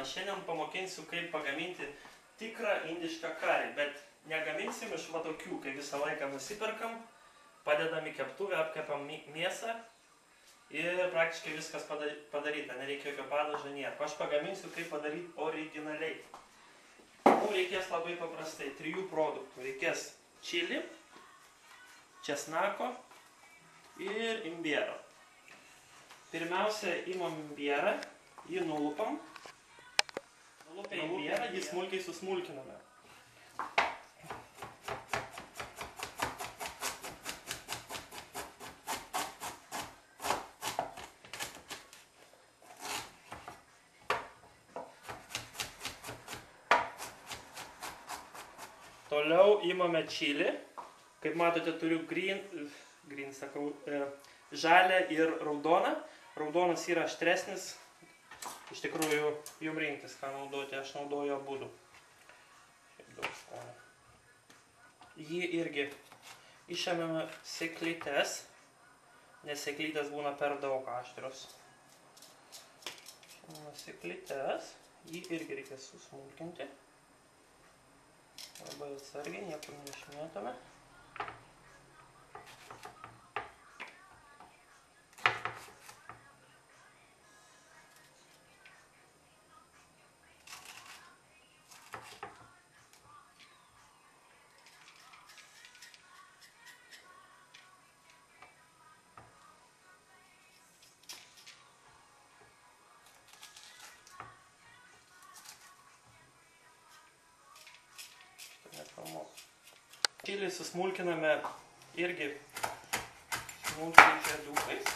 Aš šiandien pamokinsiu, kaip pagaminti tikrą indišką karį, bet negaminsim iš va tokių, kai visą laiką nusiperkam, padedam į keptuvę, apkepam mėsą ir praktiškai viskas padaryta, nereikia jokio padažo, nieko. Aš pagaminsiu, kaip padaryti originaliai. Mums reikės labai paprastai 3 produktų. Reikės čili, česnako ir imbiero. Pirmiausia, imam imbierą, jį nulupam. Nulupę imbierą, jį smulkiai susmulkiname. Toliau imame čili. Kaip matote, turiu žalią ir raudoną. Raudonas yra aštresnis. Iš tikrųjų, jums rinktis, ką naudoti. Aš naudoju abudu. Šiaip daug skonio. Jį irgi išėmėme sėklytes, nes sėklytės būna per daug aštrios. Išėmėme sėklytes. Jį irgi reikės susmulkinti. Labai atsargiai, niekur neišmėtame. Čilį susmulkiname irgi smulkiai žiedukais.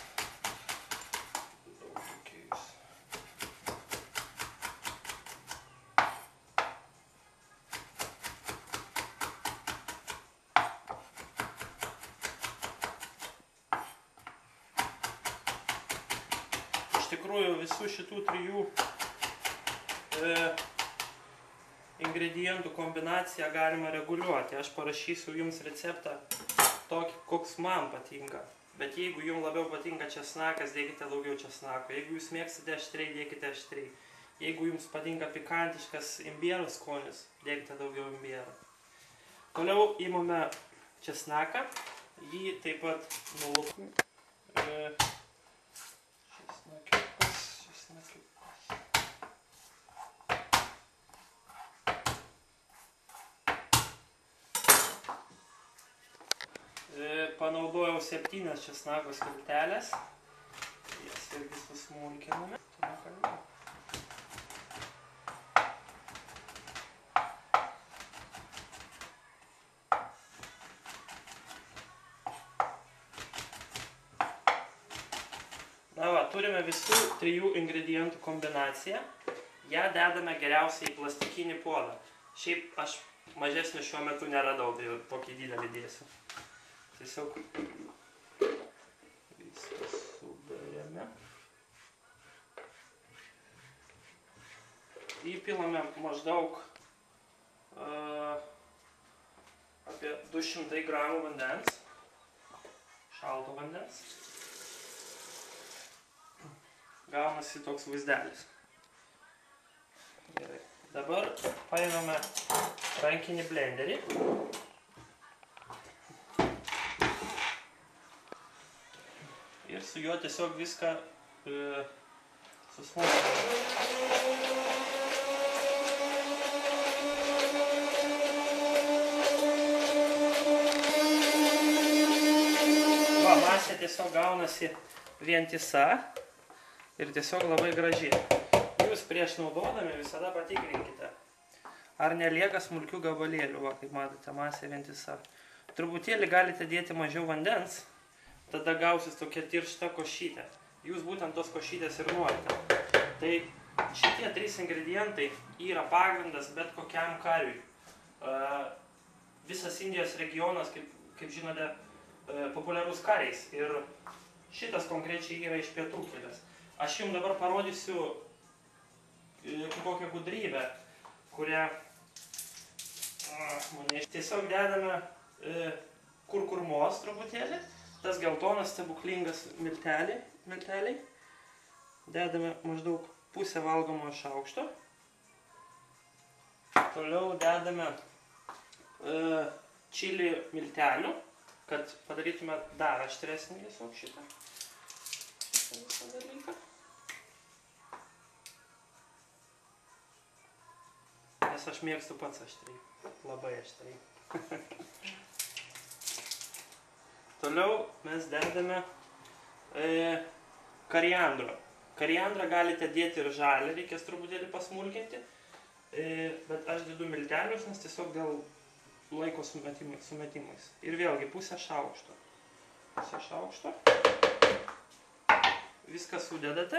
Iš tikrųjų, visų šitų 3 ingredientų kombinaciją galima reguliuoti. Aš parašysiu jums receptą tokį, koks man patinka. Bet jeigu jums labiau patinka česnakas, dėkite daugiau česnako. Jeigu jūs mėgstate aštriai, dėkite aštriai. Jeigu jums patinka pikantiškas imbiero skonis, dėkite daugiau imbiero. Toliau imame česnaką. Jį taip pat nulupame. Panaudojau 7 česnako skilteles. Jas irgi susmulkiname. Na va, turime visų 3 ingredientų kombinaciją. Ją dedame geriausiai į plastikinį puodą. Šiaip aš mažesnį šiuo metu neradau, tai tokį didelį dėsiu. Tiesiog viskas sudarėme. Įpilame maždaug apie 200 gramų vandens, šalto vandens. Gaunasi toks vaizdelis. Gerai. Dabar paėmame rankinį blenderį. Ir su juo tiesiog viską susmulkiname. Va, masė tiesiog gaunasi vientisa ir tiesiog labai graži. Jūs prieš naudodami visada patikrinkite, ar nelieka smulkių gabalėlių. Va, kaip matote, masė vientisa. Truputėlį galite dėti mažiau vandens. Tada gausis tokia tiršta košytė. Jūs būtent tos košytės ir norite. Tai šitie 3 ingredientai yra pagrindas bet kokiam kariui. Visas Indijos regionas, kaip žinote, populiarus kariais. Ir šitas konkrečiai yra iš pietų kilęs. Aš jums dabar parodysiu kokią gudrybę, kurią tiesiog dedame kurkumos truputėlį. Tas geltonas stebuklingas milteliai. Dedame maždaug pusę valgomojo šaukšto. Toliau dedame čili miltelių, kad padarytume dar aštresnį tiesiog šitą visą dalyką. Nes aš mėgstu pats aštriai, labai aštriai. Toliau mes dedame koriandro. Koriandrą galite dėti ir žalį, reikės truputėlį pasmulkinti, bet aš dedu miltelius, nes tiesiog dėl laiko sumetimais. Ir vėlgi pusę šaukšto. Pusę šaukšto. Viską sudedate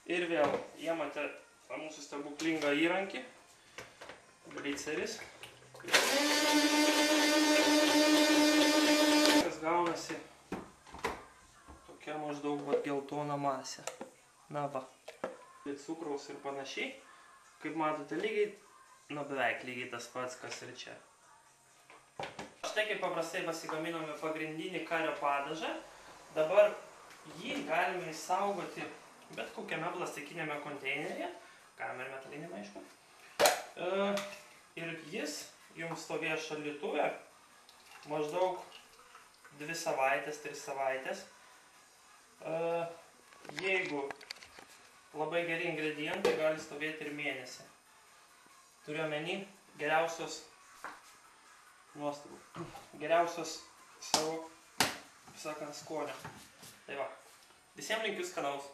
ir vėl įmate mūsų stebuklingą įrankį, gliceris. Kas gaunasi tokia maždaug geltona masė. Na va. Cukraus ir panašiai. Kaip matote, beveik lygiai tas pats, kas ir čia. Štai kaip paprastai pasigaminome pagrindinį kario padažą. Dabar jį galime išsaugoti bet kokiame plastikinėme konteineryje. Galime ir metalinėme, aišku. Ir jis jums stovės šaldytuve maždaug 2 savaitės, 3 savaitės. Jeigu labai geri ingredientai, gali stovėti ir mėnesį. Turiu omeny geriausios nuostabų. Geriausios savo, sakant, skonio. Tai va. Visiems linkiu skanaus.